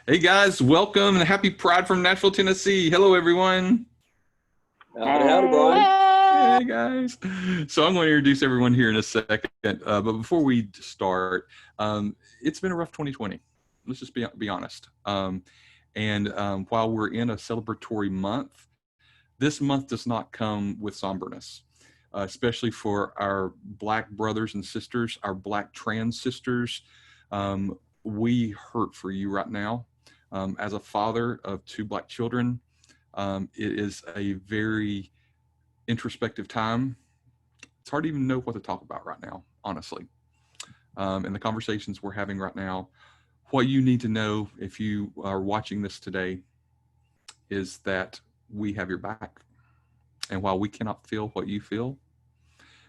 Hey guys, welcome and happy Pride from Nashville, Tennessee. Hello, everyone. Howdy, Brian. Hey guys. So I'm going to introduce everyone here in a second. But before we start, it's been a rough 2020. Let's just be honest. And while we're in a celebratory month, this month does not come with somberness, especially for our Black brothers and sisters, our Black trans sisters. We hurt for you right now. As a father of two Black children, it is a very introspective time. It's hard to even know what to talk about right now, honestly. And the conversations we're having right now, what you need to know if you are watching this today is that we have your back. And while we cannot feel what you feel,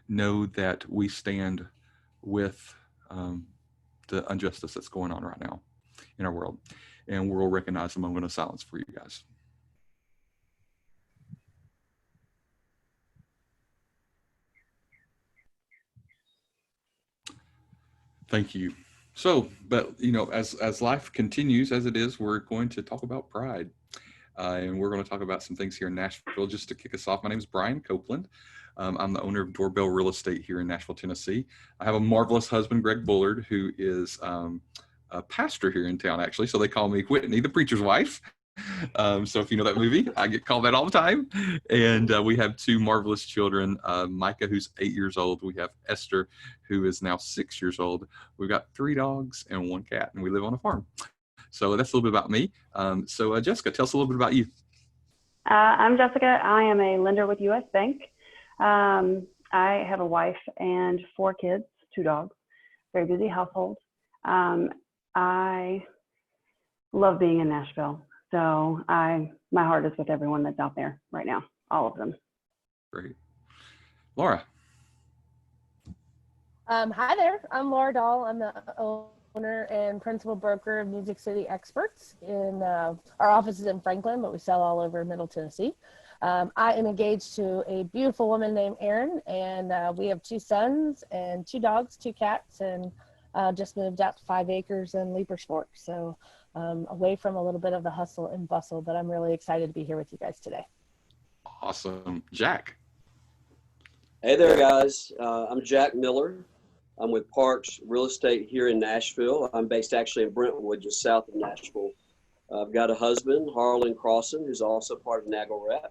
know that we stand with the injustice that's going on right now in our world. And we'll recognize a moment of silence for you guys. Thank you. So, but as life continues as it is, we're going to talk about pride. And we're going to talk about some things here in Nashville. Just to kick us off, my name is Brian Copeland. I'm the owner of Doorbell Real Estate here in Nashville, Tennessee. I have a marvelous husband, Greg Bullard, who is a pastor here in town, actually. So they call me Whitney, the preacher's wife. So if you know that movie, I get called that all the time. And we have two marvelous children, Micah, who's 8 years old. We have Esther, who is now 6 years old. We've got 3 dogs and 1 cat, and we live on a farm. So that's a little bit about me. So Jessica, tell us a little bit about you. I'm Jessica. I am a lender with U.S. Bank. I have a wife and 4 kids, 2 dogs, very busy household. I love being in Nashville. So my heart is with everyone that's out there right now, all of them. Great. Laura. Hi there. I'm Laura Dahl. I'm the owner and principal broker of Music City Experts. Our office is in Franklin, but we sell all over Middle Tennessee. I am engaged to a beautiful woman named Erin, and we have 2 sons and 2 dogs, 2 cats, and just moved out to 5 acres in Leapers Fork. So away from a little bit of the hustle and bustle, but I'm really excited to be here with you guys today. Awesome. Jack. Hey there, guys. I'm Jack Miller. I'm with Parks Real Estate here in Nashville. I'm based actually in Brentwood, just south of Nashville. I've got a husband, Harlan Crossan, who's also part of NAGLREP.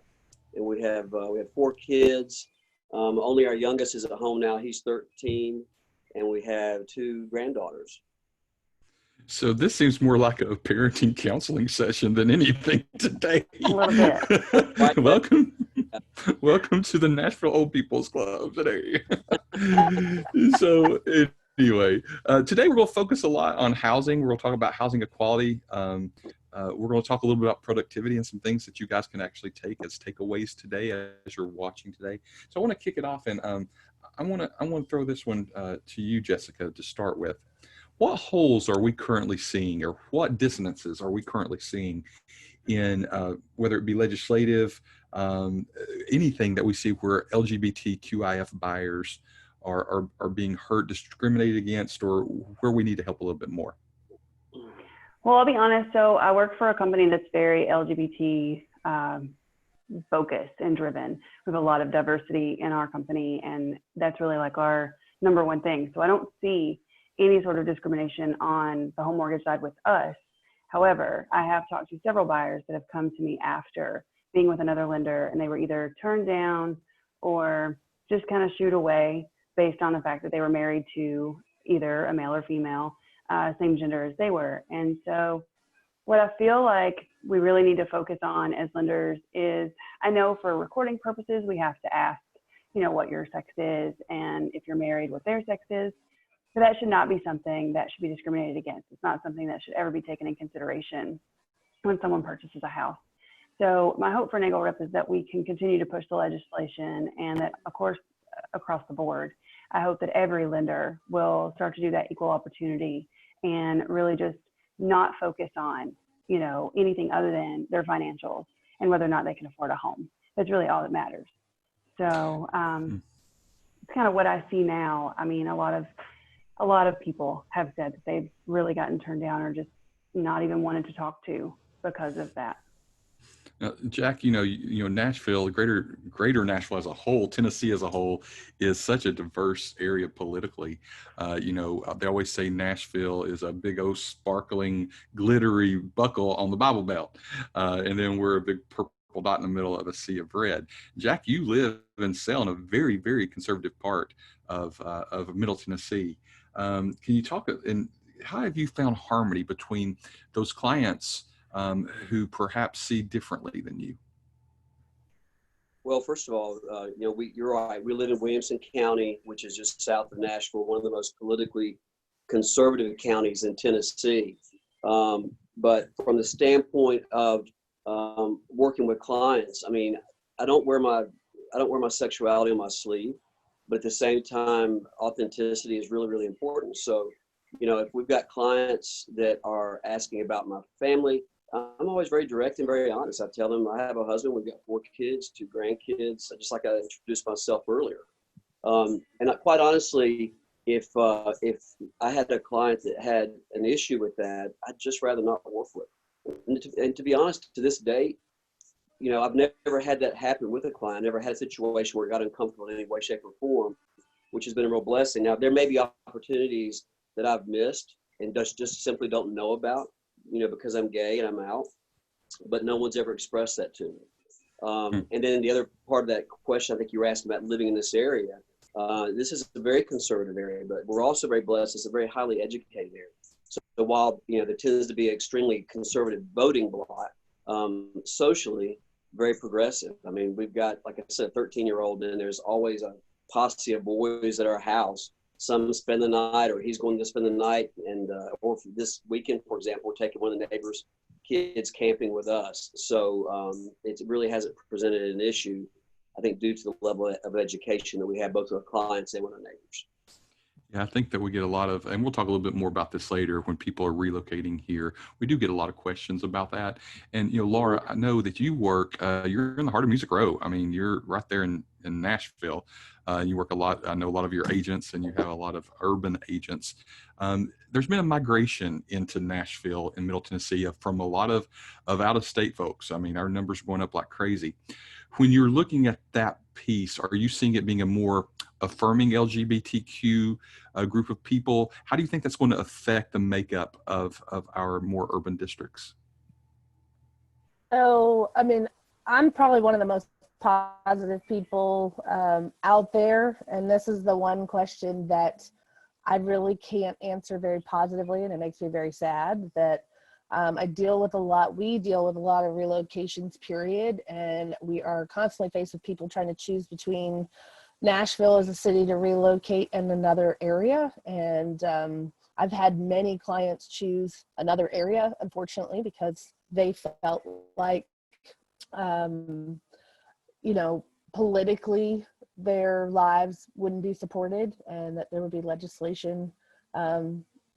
And we have 4 kids. Only our youngest is at home now. He's 13. And we have 2 granddaughters. So this seems more like a parenting counseling session than anything today. A little bit. Welcome to the Nashville Old People's Club today. So anyway, today we're going to focus a lot on housing. We're going to talk about housing equality. We're going to talk a little bit about productivity and some things that you guys can actually take as takeaways today as you're watching today. So I want to kick it off, and I want to throw this one to you, Jessica, to start with. What holes are we currently seeing, or what dissonances are we currently seeing in whether it be legislative, anything that we see where LGBTQIF buyers are being hurt, discriminated against, or where we need to help a little bit more? Well, I'll be honest. So I work for a company that's very LGBT focused and driven. We have a lot of diversity in our company, and that's really like our number one thing. So I don't see any sort of discrimination on the home mortgage side with us. However, I have talked to several buyers that have come to me after being with another lender, and they were either turned down or just kind of shooed away based on the fact that they were married to either a male or female, same gender as they were. And so what I feel like we really need to focus on as lenders is, I know for recording purposes, we have to ask, what your sex is, and if you're married, what their sex is. So that should not be something that should be discriminated against. It's not something that should ever be taken in consideration when someone purchases a house. So my hope for NAGLREP is that we can continue to push the legislation, and that, of course, across the board, I hope that every lender will start to do that equal opportunity and really just not focus on, anything other than their financials and whether or not they can afford a home. That's really all that matters. So it's kind of what I see now. I mean, a lot of people have said that they've really gotten turned down or just, not even wanted to talk to because of that. Now, Jack, Nashville, greater Nashville as a whole, Tennessee as a whole, is such a diverse area politically. They always say Nashville is a big old sparkling, glittery buckle on the Bible Belt, and then we're a big purple dot in the middle of a sea of red. Jack, you live and sell in a very, very conservative part of Middle Tennessee. Can you talk, and how have you found harmony between those clients who perhaps see differently than you? Well, first of all, you're right. We live in Williamson County, which is just south of Nashville, one of the most politically conservative counties in Tennessee. But from the standpoint of working with clients, I mean, I don't wear my sexuality on my sleeve, but at the same time, authenticity is really, really important. So, if we've got clients that are asking about my family, I'm always very direct and very honest. I tell them I have a husband, we've got 4 kids, 2 grandkids, just like I introduced myself earlier. And quite honestly, if I had a client that had an issue with that, I'd just rather not work with them. And to be honest, to this date, I've never had that happen with a client. I never had a situation where it got uncomfortable in any way, shape, or form, which has been a real blessing. Now, there may be opportunities that I've missed and just simply don't know about, because I'm gay and I'm out, but no one's ever expressed that to me. And then the other part of that question, I think you were asking about living in this area. This is a very conservative area, but we're also very blessed. It's a very highly educated area. So while, there tends to be an extremely conservative voting bloc, socially, very progressive. I mean, we've got, like I said, a 13-year-old, and there's always a posse of boys at our house. Some spend the night, or he's going to spend the night, and or for this weekend, for example, we're taking one of the neighbors' kids camping with us. So it really hasn't presented an issue, I think, due to the level of education that we have both with our clients and with our neighbors. Yeah, I think that we get a lot of, and we'll talk a little bit more about this later, when people are relocating here, we do get a lot of questions about that. And, Laura, I know that you work, you're in the heart of Music Row. I mean, you're right there in Nashville. You work a lot. I know a lot of your agents, and you have a lot of urban agents. There's been a migration into Nashville and Middle Tennessee from a lot of out-of-state folks. I mean, our numbers are going up like crazy. When you're looking at that piece, are you seeing it being a more affirming LGBTQ group of people? How do you think that's going to affect the makeup of our more urban districts? Oh, I mean, I'm probably one of the most positive people out there, and this is the one question that I really can't answer very positively, and it makes me very sad that we deal with a lot of relocations, period, and we are constantly faced with people trying to choose between Nashville as a city to relocate in another area. And I've had many clients choose another area, unfortunately, because they felt like, politically their lives wouldn't be supported, and that there would be legislation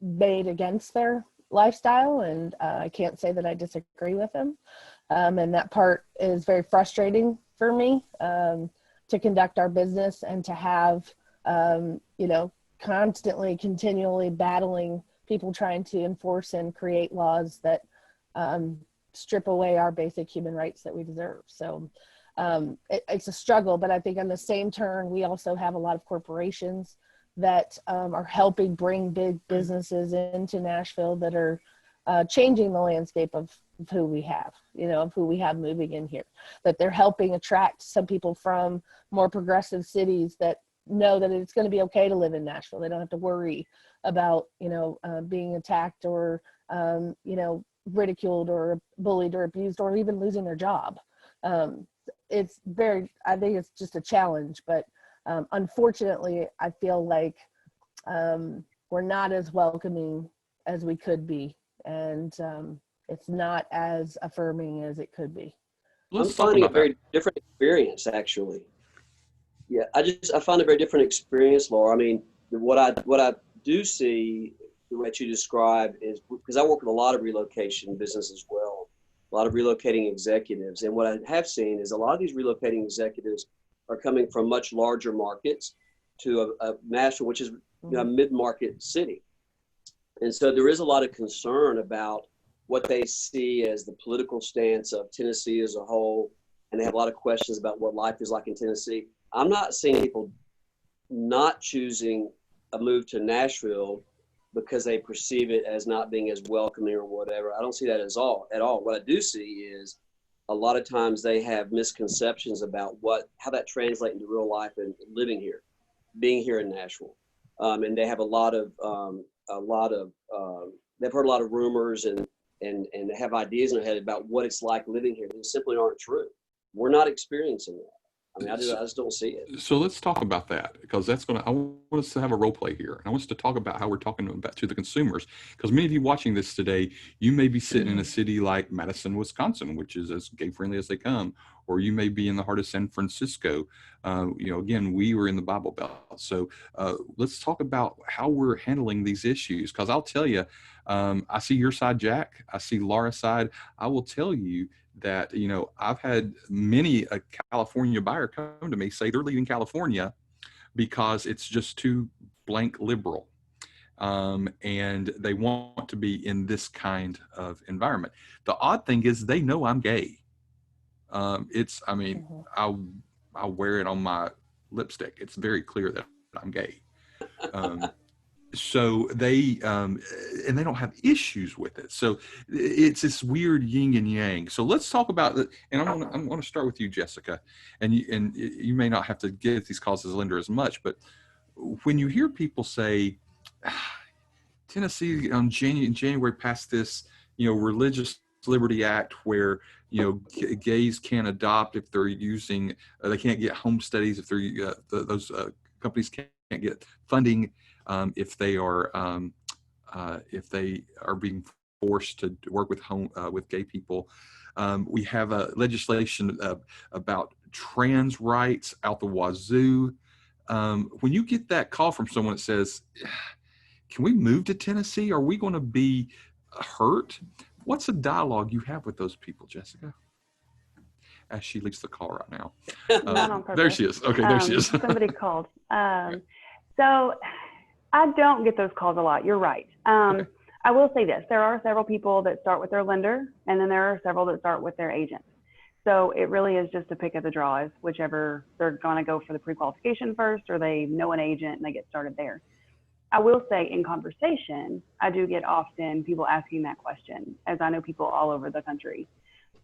made against their lifestyle. And I can't say that I disagree with them. And that part is very frustrating for me, to conduct our business and to have, constantly, continually battling people trying to enforce and create laws that strip away our basic human rights that we deserve. So it's a struggle, but I think on the same turn, we also have a lot of corporations that are helping bring big businesses into Nashville that are changing the landscape of who we have, of who we have moving in here, that they're helping attract some people from more progressive cities that know that it's going to be okay to live in Nashville. They don't have to worry about, being attacked or, ridiculed or bullied or abused or even losing their job. I think it's just a challenge, but unfortunately, I feel like we're not as welcoming as we could be, and it's not as affirming as it could be. I'm finding a very different experience, actually. Yeah, I find a very different experience, Laura. I mean, what I do see, what you described, is because I work with a lot of relocation business as well, a lot of relocating executives, and what I have seen is a lot of these relocating executives are coming from much larger markets to a Nashville, which is a mid-market city. And so there is a lot of concern about what they see as the political stance of Tennessee as a whole, and they have a lot of questions about what life is like in Tennessee. I'm not seeing people not choosing a move to Nashville because they perceive it as not being as welcoming or whatever. I don't see that at all. What I do see is a lot of times they have misconceptions about how that translates into real life and living here, being here in Nashville. And they have they've heard a lot of rumors and they have ideas in their head about what it's like living here that simply aren't true. We're not experiencing that. I mean, I just don't see it. So let's talk about that, because I want us to have a role play here. And I want us to talk about how we're talking about to the consumers, because many of you watching this today, you may be sitting in a city like Madison, Wisconsin, which is as gay friendly as they come, or you may be in the heart of San Francisco. Again, we were in the Bible Belt. So let's talk about how we're handling these issues, because I'll tell you, I see your side, Jack. I see Laura's side. I will tell you that, I've had many a California buyer come to me say they're leaving California because it's just too blank liberal. And they want to be in this kind of environment. The odd thing is they know I'm gay. I'll wear it on my lipstick. It's very clear that I'm gay. So they, and they don't have issues with it. So it's this weird yin and yang. So let's talk about it. And I'm going to start with you, Jessica, and you may not have to get these calls as a lender as much, but when you hear people say, Tennessee in January passed this, Religious Liberty Act where, gays can't adopt if they're using, they can't get home studies if they're, those companies can't get funding if they are being forced to work with gay people. We have a legislation about trans rights out the wazoo. When you get that call from someone that says, can we move to Tennessee? Are we going to be hurt? What's the dialogue you have with those people, Jessica? As she leaves the call right now. Not on purpose. There she is. Okay, there she is. Somebody called. So I don't get those calls a lot. You're right. Okay. I will say this. There are several people that start with their lender, and then there are several that start with their agent. So it really is just a pick of the draws, whichever they're going to go for the pre-qualification first, or they know an agent and they get started there. I will say in conversation, I do get often people asking that question, as I know people all over the country.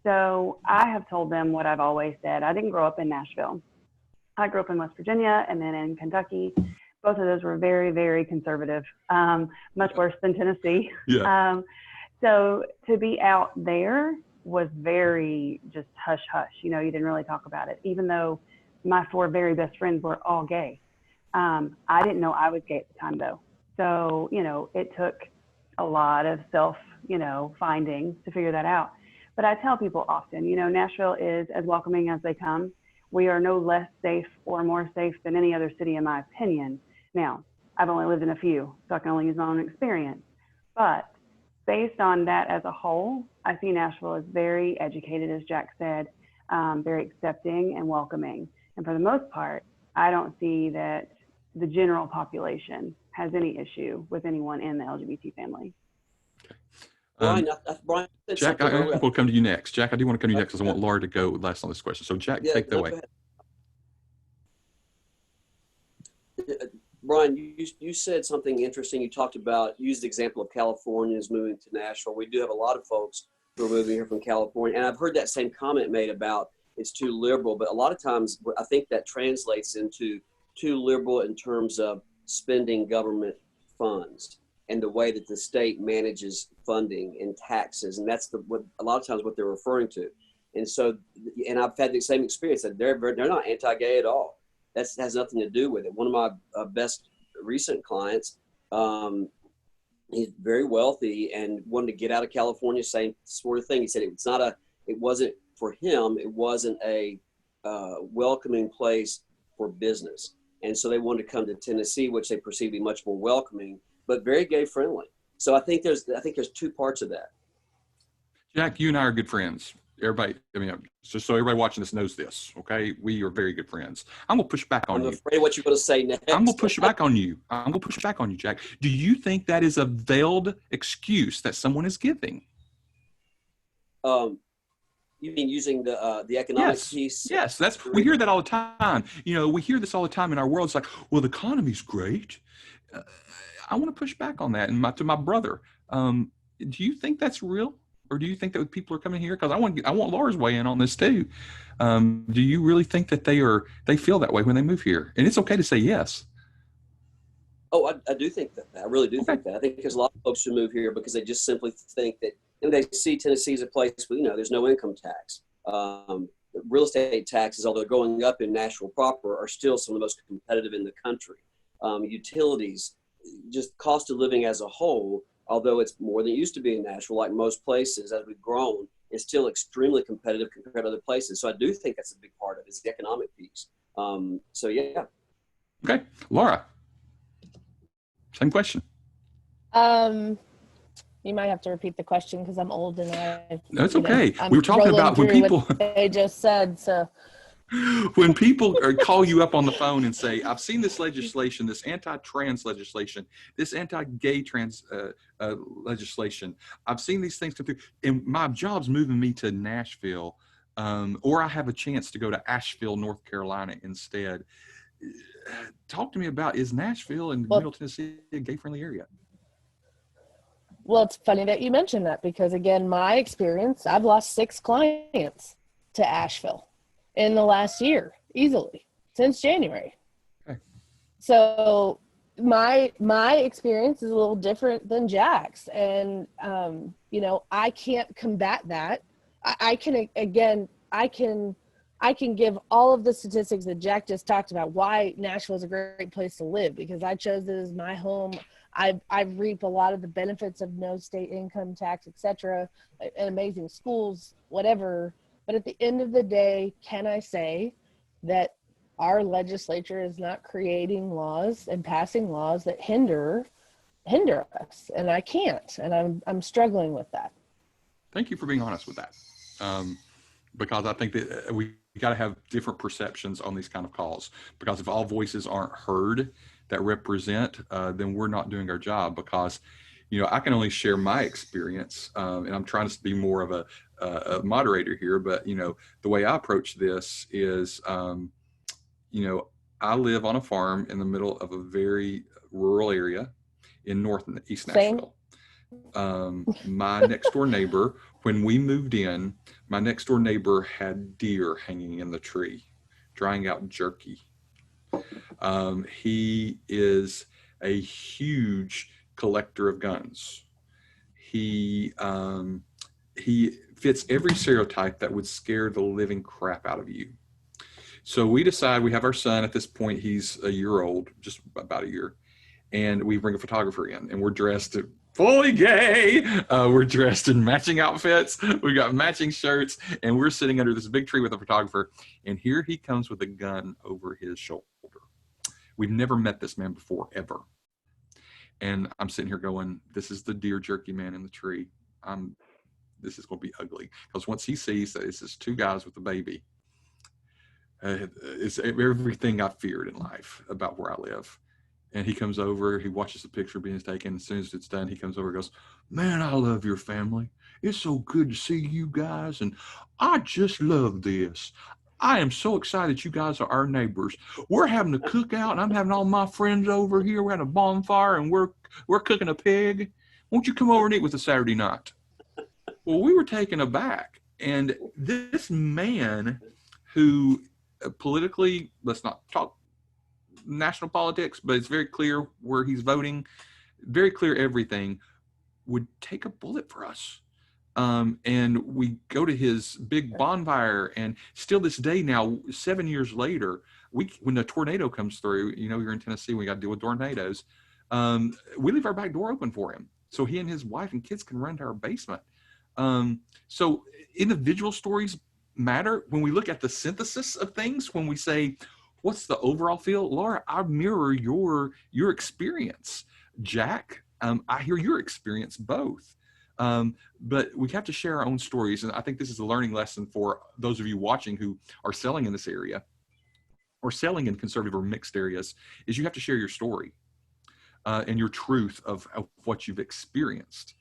So I have told them what I've always said. I didn't grow up in Nashville. I grew up in West Virginia and then in Kentucky. Both of those were very, very conservative, much worse than Tennessee. Yeah. So to be out there was very just hush hush. You didn't really talk about it, even though my 4 very best friends were all gay. I didn't know I was gay at the time though. So, it took a lot of finding to figure that out. But I tell people often, Nashville is as welcoming as they come. We are no less safe or more safe than any other city, in my opinion. Now, I've only lived in a few, so I can only use my own experience. But based on that as a whole, I see Nashville as very educated, as Jack said, very accepting and welcoming. And for the most part, I don't see that the general population has any issue with anyone in the LGBT family. Brian, Jack, I will come to you next. Jack, I do want to come to you next because I want Laura to go last on this question. So Jack, take that away. Brian, you said something interesting. You talked about, used the example of Californians moving to Nashville. We do have a lot of folks who are moving here from California. And I've heard that same comment made about it's too liberal, but a lot of times I think that translates into too liberal in terms of spending government funds and the way that the state manages funding and taxes. And that's what a lot of times what they're referring to. And so, and I've had the same experience that they're not anti-gay at all. That has nothing to do with it. One of my best recent clients, he's very wealthy and wanted to get out of California, same sort of thing. He said it wasn't for him, it wasn't a welcoming place for business. And so they wanted to come to Tennessee, which they perceive to be much more welcoming, but very gay friendly. So I think there's 2 parts of that. Jack, you and I are good friends. Everybody, just so everybody watching this knows this, okay? We are very good friends. I'm gonna push back on you. I'm afraid what you're gonna say next. I'm gonna push back on you. Jack. Do you think that is a veiled excuse that someone is giving? You mean using the economic Yes. piece? Yes, we hear that all the time. You know, we hear this all the time in our world. It's like, well, the economy's great. Uh, I want to push back on that. And to my brother, do you think that's real, or do you think that people are coming here? Because I want Laura's weigh in on this too. Do you really think that they feel that way when they move here? And it's okay to say yes. Oh, I do think that. I really do Okay. think that. I think there's a lot of folks who move here because they just simply think that, and they see Tennessee as a place where, there's no income tax. Real estate taxes, although going up in Nashville proper, are still some of the most competitive in the country. Utilities, just cost of living as a whole, although it's more than it used to be in Nashville, like most places as we've grown, it's still extremely competitive compared to other places. So I do think that's a big part of it, is the economic piece. So yeah. Okay, Laura. Same question. You might have to repeat the question because I'm old and No, it's okay. I'm We were talking about when people what they just said. So when people call you up on the phone and say, "I've seen this legislation, this anti-trans legislation, this anti-gay trans legislation. I've seen these things come through, and my job's moving me to Nashville, or I have a chance to go to Asheville, North Carolina instead." Talk to me about, is Nashville and Middle Tennessee a gay-friendly area? Well, it's funny that you mentioned that because, again, my experience, I've lost 6 clients to Asheville in the last year, easily, since January. Okay. So my experience is a little different than Jack's. And, I can't combat that. I can give all of the statistics that Jack just talked about, why Nashville is a great place to live, because I chose it as my home. I reap a lot of the benefits of no state income tax, etc., and amazing schools, whatever. But at the end of the day, can I say that our legislature is not creating laws and passing laws that hinder us? And I can't, and I'm struggling with that. Thank you for being honest with that, because I think that we got to have different perceptions on these kind of calls, because if all voices aren't heard that represent, then we're not doing our job. Because I can only share my experience, and I'm trying to be more of a moderator here, but the way I approach this is, I live on a farm in the middle of a very rural area in North and East Nashville. My next door neighbor, when we moved in, my next door neighbor had deer hanging in the tree, drying out jerky. He is a huge collector of guns. He fits every stereotype that would scare the living crap out of you. So we decide, we have our son at this point, he's a year old, just about a year, and we bring a photographer in, and we're dressed fully gay. We're dressed in matching outfits. We got matching shirts, and we're sitting under this big tree with a photographer. And here he comes with a gun over his shoulder. We've never met this man before, ever. And I'm sitting here going, this is the deer jerky man in the tree. This is going to be ugly. Because once he sees that it's just 2 guys with a baby, it's everything I feared in life about where I live. And he comes over, he watches the picture being taken. As soon as it's done, he comes over and goes, "Man, I love your family. It's so good to see you guys. And I just love this. I am so excited you guys are our neighbors. We're having a cookout, and I'm having all my friends over here. We're having a bonfire, and we're cooking a pig. Won't you come over and eat with us Saturday night?" Well, we were taken aback. And this man who politically, let's not talk national politics, but it's very clear where he's voting, very clear everything, would take a bullet for us. And we go to his big bonfire, and still this day now, 7 years later, when the tornado comes through, here in Tennessee, we got to deal with tornadoes. We leave our back door open for him, so he and his wife and kids can run to our basement. So individual stories matter. When we look at the synthesis of things, when we say, what's the overall feel? Laura, I mirror your experience. Jack, I hear your experience both. But we have to share our own stories. And I think this is a learning lesson for those of you watching who are selling in this area or selling in conservative or mixed areas, is you have to share your story and your truth of what you've experienced.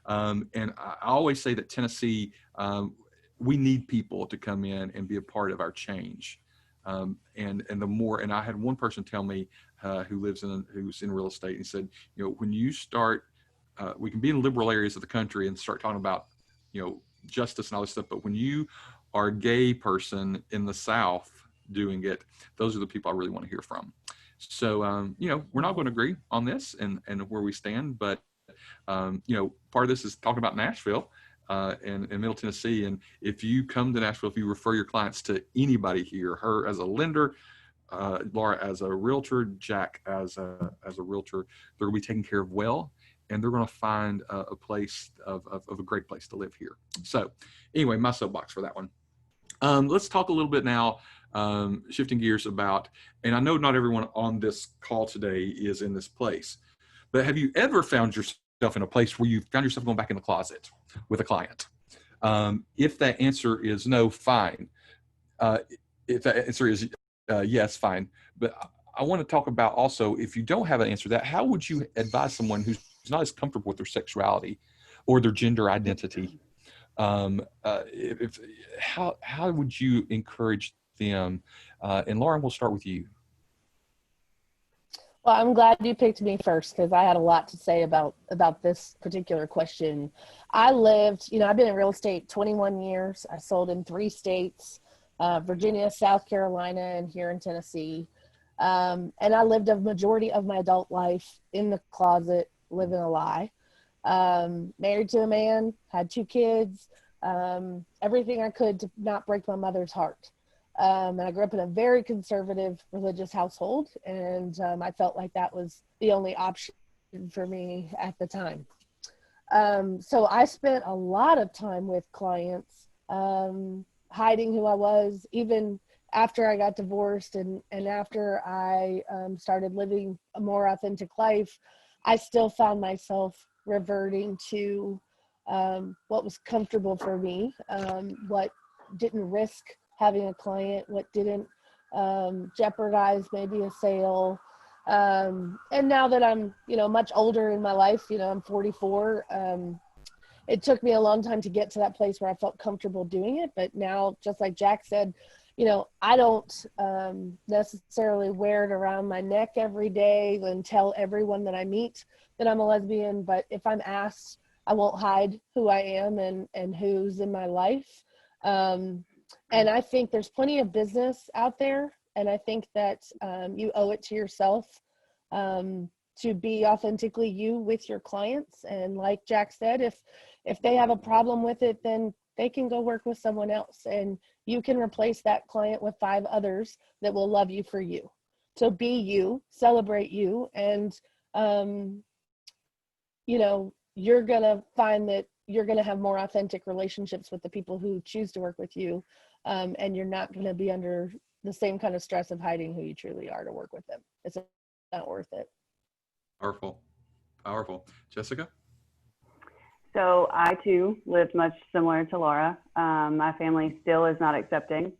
And I always say that Tennessee, we need people to come in and be a part of our change. And the more, and I had one person tell me who's in real estate, and he said, you know, when you start, we can be in liberal areas of the country and start talking about, you know, justice and all this stuff, but when you are a gay person in the South doing it, those are the people I really want to hear from. So, you know, we're not going to agree on this and where we stand, but, you know, part of this is talking about Nashville and Middle Tennessee. And if you come to Nashville, if you refer your clients to anybody here, her as a lender, Laura as a realtor, Jack as a realtor, they're going to be taken care of well, and they're going to find a place of a great place to live here. So anyway, my soapbox for that one. Let's talk a little bit now, shifting gears about, and I know not everyone on this call today is in this place, but have you ever found yourself in a place where you found yourself going back in the closet with a client? If that answer is no, fine. If that answer is yes, fine. But I want to talk about also, if you don't have an answer to that, how would you advise someone who's not as comfortable with their sexuality or their gender identity? How would you encourage them? And Lauren, we'll start with you. Well, I'm glad you picked me first because I had a lot to say about this particular question. I lived, you know, I've been in real estate 21 years. I sold in 3 states, Virginia, South Carolina, and here in Tennessee. And I lived a majority of my adult life in the closet, living a lie. Married to a man, had 2 kids, everything I could to not break my mother's heart. And I grew up in a very conservative religious household, and I felt like that was the only option for me at the time. So I spent a lot of time with clients hiding who I was, even after I got divorced and after I started living a more authentic life. I still found myself reverting to what was comfortable for me, what didn't risk having a client, what didn't jeopardize maybe a sale. And now that I'm, you know, much older in my life, you know, I'm 44. It took me a long time to get to that place where I felt comfortable doing it. But now, just like Jack said, you know, I don't necessarily wear it around my neck every day and tell everyone that I meet that I'm a lesbian. But if I'm asked, I won't hide who I am and who's in my life. And I think there's plenty of business out there. And I think that you owe it to yourself to be authentically you with your clients. And like Jack said, if they have a problem with it, then they can go work with someone else. And you can replace that client with 5 others that will love you for you. So be you, celebrate you. And, you know, you're going to find that you're going to have more authentic relationships with the people who choose to work with you. And you're not going to be under the same kind of stress of hiding who you truly are to work with them. It's not worth it. Powerful. Jessica? So I too lived much similar to Laura. My family still is not accepting.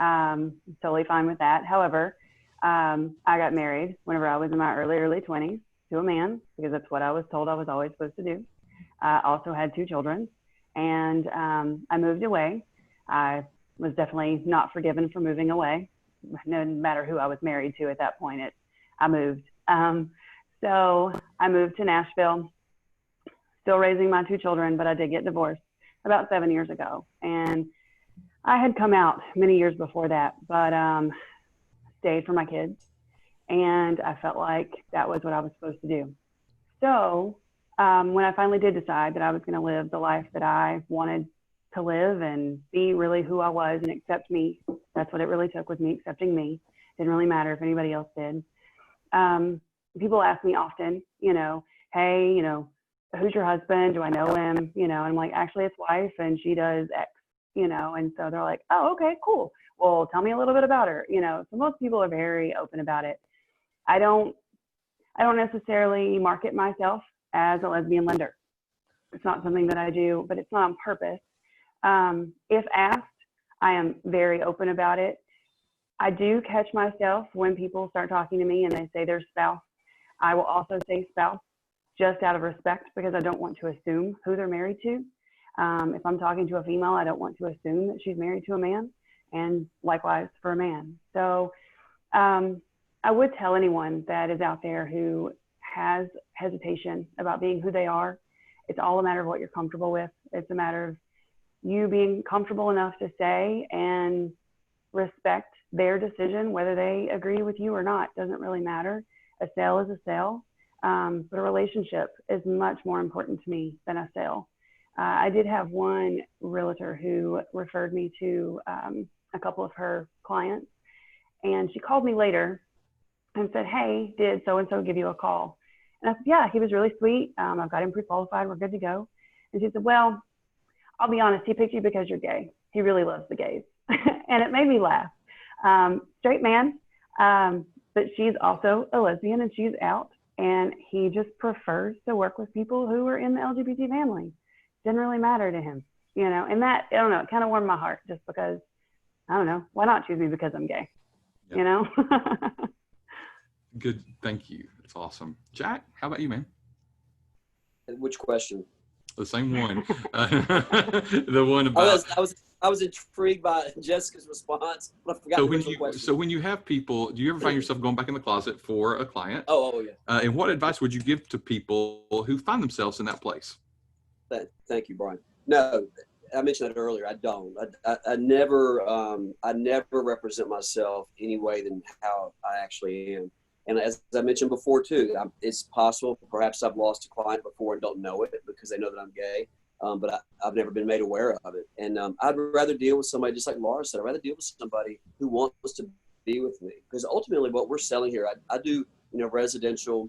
Totally fine with that. However, I got married whenever I was in my early 20s to a man, because that's what I was told I was always supposed to do. I also had 2 children, and I moved away. I was definitely not forgiven for moving away, no matter who I was married to at that point. I moved. So I moved to Nashville, still raising my 2 children, but I did get divorced about 7 years ago. And I had come out many years before that, but stayed for my kids. And I felt like that was what I was supposed to do. So when I finally did decide that I was going to live the life that I wanted to live and be really who I was and accept me, that's what it really took, was me accepting me. Didn't really matter if anybody else did. People ask me often, you know, hey, you know, who's your husband? Do I know him? You know, and I'm like, actually it's wife and she does X, you know, and so they're like, oh, okay, cool. Well, tell me a little bit about her, you know. So most people are very open about it. I don't necessarily market myself as a lesbian lender. It's not something that I do, but it's not on purpose. If asked, I am very open about it. I do catch myself when people start talking to me and they say their spouse. I will also say spouse, just out of respect, because I don't want to assume who they're married to. If I'm talking to a female, I don't want to assume that she's married to a man, and likewise for a man. So I would tell anyone that is out there who has hesitation about being who they are, it's all a matter of what you're comfortable with. It's a matter of you being comfortable enough to say and respect their decision, whether they agree with you or not. Doesn't really matter. A sale is a sale, but a relationship is much more important to me than a sale. I did have one realtor who referred me to a couple of her clients, and she called me later and said, "Hey, did so-and-so give you a call?" And I said, "Yeah, he was really sweet. I've got him pre-qualified. We're good to go." And she said, "Well, I'll be honest, he picked you because you're gay. He really loves the gays." And it made me laugh. Straight man, but she's also a lesbian and she's out, and he just prefers to work with people who are in the LGBT family. Didn't really matter to him, and that, I don't know, it kind of warmed my heart, just because, I don't know, why not choose me because I'm gay? Yeah. Good. Thank you. That's awesome. Jack, how about you, man? Which question? The same one. The one about. I was intrigued by Jessica's response, but I forgot the original question. So when you have people, do you ever find yourself going back in the closet for a client? Oh yeah. And what advice would you give to people who find themselves in that place? Thank you, Brian. No, I mentioned that earlier. I don't. I never represent myself any way than how I actually am. And as I mentioned before too, it's possible perhaps I've lost a client before and don't know it because they know that I'm gay, but I've never been made aware of it. And I'd rather deal with somebody, just like Laura said, I'd rather deal with somebody who wants to be with me, because ultimately what we're selling here, I do residential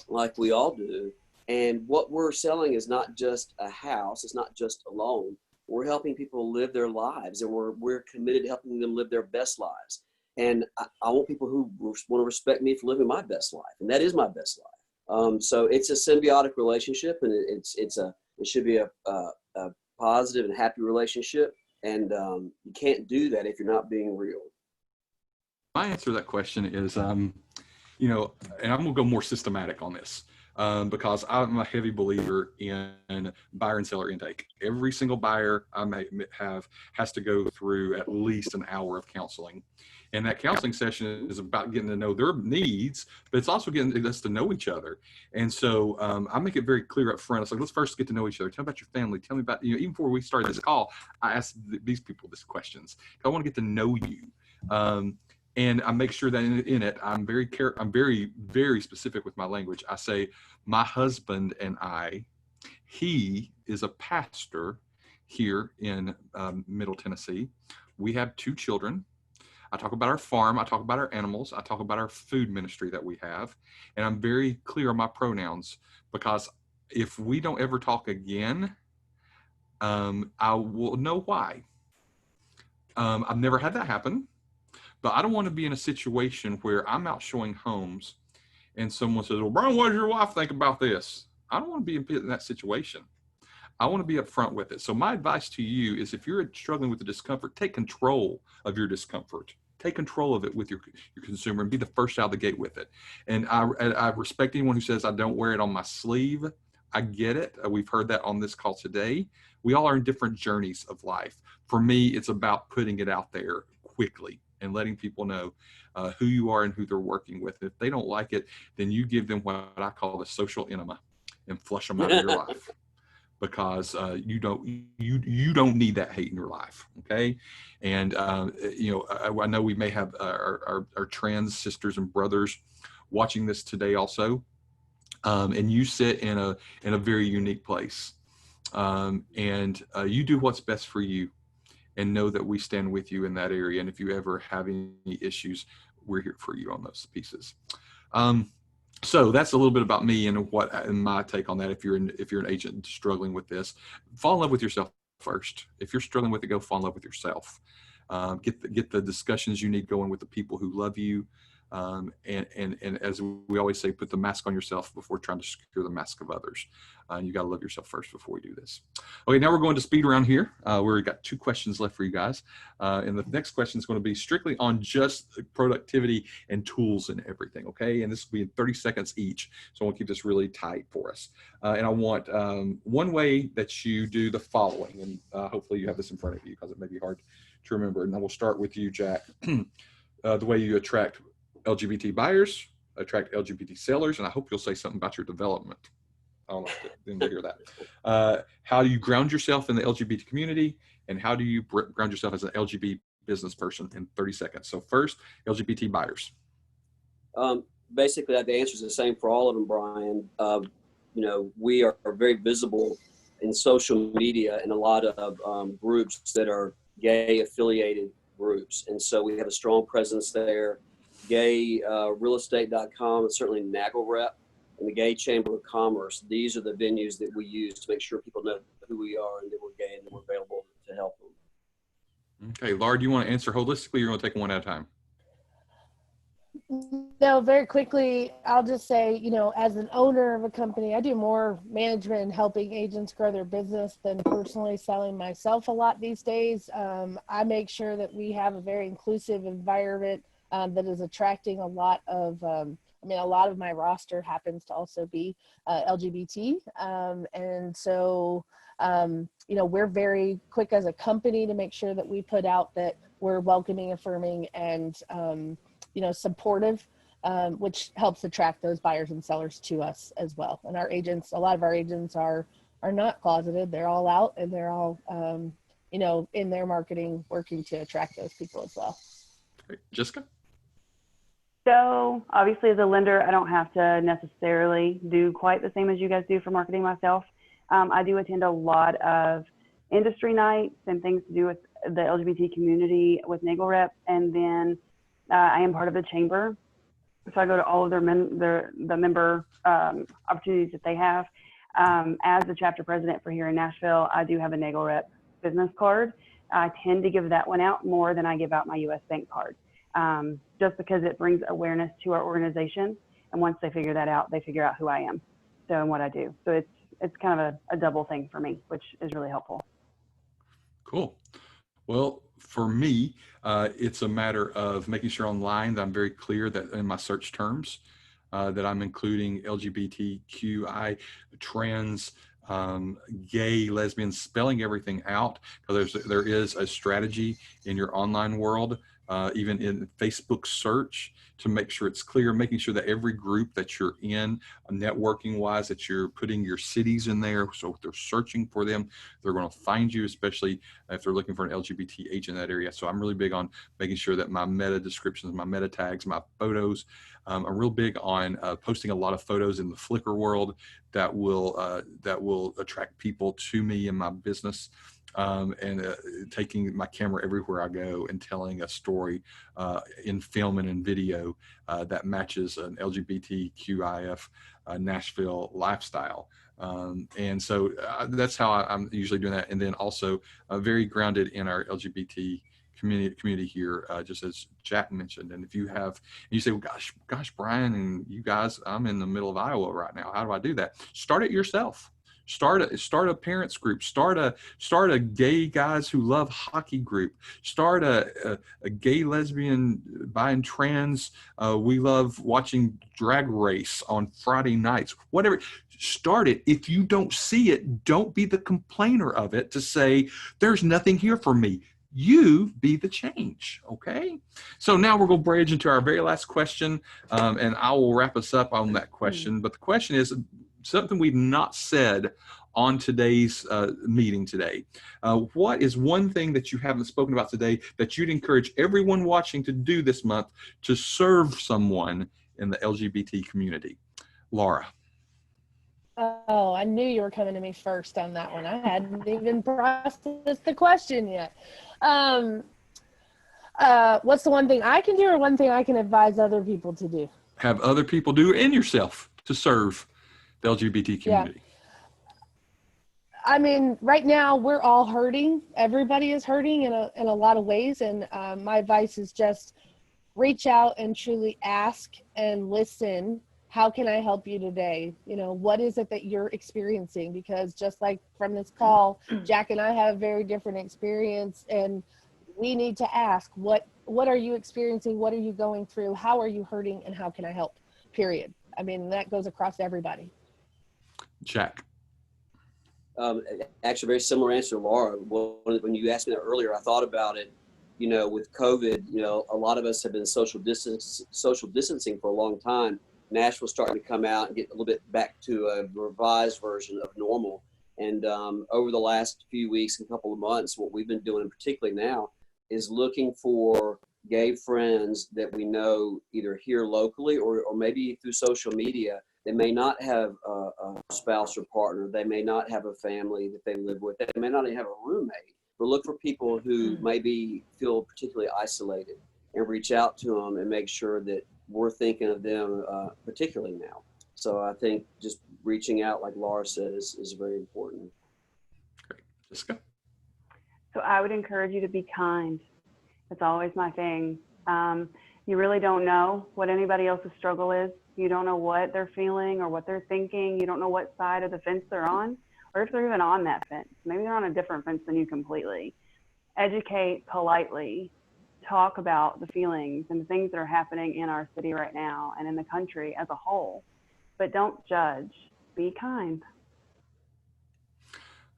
like we all do. And what we're selling is not just a house. It's not just a loan. We're helping people live their lives, and we're committed to helping them live their best lives. And I want people who want to respect me for living my best life, and that is my best life. So it's a symbiotic relationship, and it should be a positive and happy relationship. And you can't do that if you're not being real. My answer to that question is, and I'm going to go more systematic on this. Because I'm a heavy believer in buyer and seller intake. Every single buyer I may have has to go through at least an hour of counseling. And that counseling session is about getting to know their needs, but it's also getting us to know each other. And so I make it very clear up front. It's like, let's first get to know each other. Tell me about your family. Tell me about, even before we started this call, I asked these people these questions. I want to get to know you. And I make sure that in it, I'm very, very specific with my language. I say, my husband and I, he is a pastor here in Middle Tennessee. We have 2 children. I talk about our farm. I talk about our animals. I talk about our food ministry that we have. And I'm very clear on my pronouns, because if we don't ever talk again, I will know why. I've never had that happen. But I don't want to be in a situation where I'm out showing homes and someone says, "Well, Brian, what does your wife think about this?" I don't want to be in that situation. I want to be upfront with it. So my advice to you is, if you're struggling with the discomfort, take control of your discomfort. Take control of it with your consumer and be the first out of the gate with it. And I respect anyone who says, "I don't wear it on my sleeve." I get it. We've heard that on this call today. We all are in different journeys of life. For me, it's about putting it out there quickly and letting people know who you are and who they're working with. If they don't like it, then you give them what I call the social enema and flush them out of your life, because you don't need that hate in your life. Okay. And I know we may have our trans sisters and brothers watching this today also. And you sit in a very unique place. And you do what's best for you. And know that we stand with you in that area. And if you ever have any issues, we're here for you on those pieces. So that's a little bit about me and my take on that. If you're an agent struggling with this, fall in love with yourself first. If you're struggling with it, go fall in love with yourself. Get the discussions you need going with the people who love you. And as we always say, put the mask on yourself before trying to secure the mask of others. You got to love yourself first before we do this. Okay, now we're going to speed around here. We've got 2 questions left for you guys. And the next question is going to be strictly on just productivity and tools and everything, okay? And this will be in 30 seconds each. So I want to keep this really tight for us. And I want one way that you do the following, and hopefully you have this in front of you because it may be hard to remember. And I will start with you, Jack. The way you attract LGBT buyers, attract LGBT sellers, and I hope you'll say something about your development. I don't like them to hear that. How do you ground yourself in the LGBT community, and how do you ground yourself as an LGBT business person in 30 seconds? So first, LGBT buyers. Basically, the answer is the same for all of them, Brian. We are very visible in social media and a lot of groups that are gay affiliated groups. And so we have a strong presence there. GayRealEstate.com and certainly NAGLREP and the Gay Chamber of Commerce. These are the venues that we use to make sure people know who we are and that we're gay and that we're available to help them. Okay, Laura, do you want to answer holistically or you're going to take them one at a time? No, very quickly, I'll just say, as an owner of a company, I do more management and helping agents grow their business than personally selling myself a lot these days. I make sure that we have a very inclusive environment that is attracting a lot of, a lot of my roster happens to also be LGBT. And so, we're very quick as a company to make sure that we put out that we're welcoming, affirming, and, supportive, which helps attract those buyers and sellers to us as well. And our agents, a lot of our agents are not closeted. They're all out and they're all, in their marketing, working to attract those people as well. Great. Jessica? So obviously as a lender, I don't have to necessarily do quite the same as you guys do for marketing myself. I do attend a lot of industry nights and things to do with the LGBT community with NAGLREP. And then I am part of the chamber. So I go to all of the member opportunities that they have. As the chapter president for here in Nashville, I do have a NAGLREP business card. I tend to give that one out more than I give out my US Bank card. Just because it brings awareness to our organization. And once they figure that out, they figure out who I am, so and what I do. So it's kind of a double thing for me, which is really helpful. Cool. Well, for me, it's a matter of making sure online that I'm very clear that in my search terms that I'm including LGBTQI, trans, gay, lesbian, spelling everything out, because there is a strategy in your online world, even in Facebook search, to make sure it's clear, making sure that every group that you're in, networking wise, that you're putting your cities in there. So if they're searching for them, they're going to find you, especially if they're looking for an LGBT agent in that area. So I'm really big on making sure that my meta descriptions, my meta tags, my photos, I'm real big on posting a lot of photos in the Flickr world that will attract people to me and my business. And taking my camera everywhere I go and telling a story in film and in video that matches an LGBTQIF Nashville lifestyle. And so that's how I'm usually doing that. And then also very grounded in our LGBT community here, just as Jack mentioned. And if you say, well, gosh, Brian and you guys, I'm in the middle of Iowa right now. How do I do that? Start it yourself. Start a parents group. Start a gay guys who love hockey group. Start a gay, lesbian, bi and trans. We love watching Drag Race on Friday nights. Whatever. Start it. If you don't see it, don't be the complainer of it to say there's nothing here for me. You be the change. Okay. So now we're going to bridge into our very last question, and I will wrap us up on that question. But the question is something we've not said on today's meeting today. What is one thing that you haven't spoken about today that you'd encourage everyone watching to do this month to serve someone in the LGBT community? Laura. Oh, I knew you were coming to me first on that one. I hadn't even processed the question yet. What's the one thing I can do or one thing I can advise other people to do? Have other people do and yourself to serve the LGBT community. Yeah. I mean, right now we're all hurting. Everybody is hurting in a lot of ways. And my advice is just reach out and truly ask and listen. How can I help you today? You know, what is it that you're experiencing? Because just like from this call, Jack and I have a very different experience, and we need to ask, what are you experiencing? What are you going through? How are you hurting? And how can I help? Period. I mean, that goes across everybody. Jack. Actually, very similar answer to Laura. When you asked me that earlier, I thought about it. You know, with COVID, you know, a lot of us have been social distancing for a long time. Nashville's starting to come out and get a little bit back to a revised version of normal. And over the last few weeks and couple of months, what we've been doing, and particularly now, is looking for gay friends that we know either here locally or maybe through social media. They may not have a spouse or partner. They may not have a family that they live with. They may not even have a roommate. But look for people who maybe feel particularly isolated and reach out to them and make sure that we're thinking of them particularly now. So I think just reaching out, like Laura said, is very important. Great. Jessica? So I would encourage you to be kind. It's always my thing. You really don't know what anybody else's struggle is. You don't know what they're feeling or what they're thinking. You don't know what side of the fence they're on, or if they're even on that fence. Maybe they're on a different fence than you completely. Educate politely. Talk about the feelings and the things that are happening in our city right now and in the country as a whole. But don't judge. Be kind.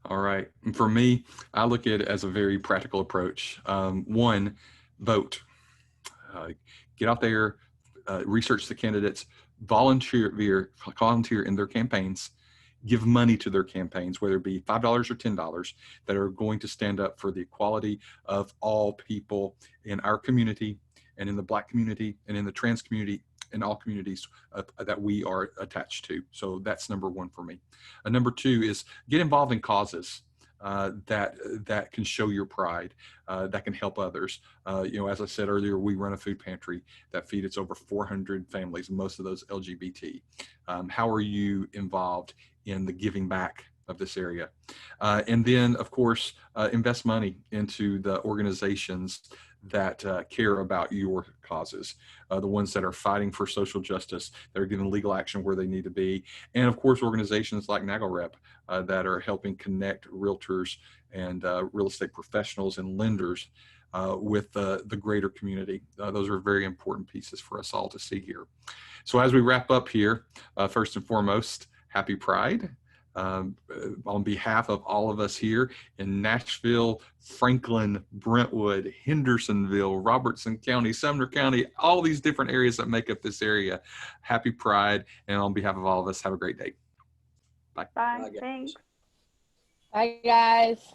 All right. And for me, I look at it as a very practical approach. One, vote. Get out there, research the candidates, volunteer in their campaigns, give money to their campaigns, whether it be $5 or $10, that are going to stand up for the equality of all people in our community and in the Black community and in the trans community and all communities that we are attached to. So that's number one for me. Number two is get involved in causes that can show your pride, that can help others. You know, as I said earlier, we run a food pantry that feeds over 400 families, most of those LGBT. How are you involved in the giving back of this area? And then, of course, invest money into the organizations that care about your causes, the ones that are fighting for social justice, that are giving legal action where they need to be, and of course organizations like NAGLREP that are helping connect realtors and real estate professionals and lenders with the greater community. Those are very important pieces for us all to see here. So as we wrap up here, first and foremost, happy Pride. On behalf of all of us here in Nashville, Franklin, Brentwood, Hendersonville, Robertson County, Sumner County, all these different areas that make up this area, happy Pride. And on behalf of all of us, have a great day. Bye. Bye. Thanks. Bye, guys.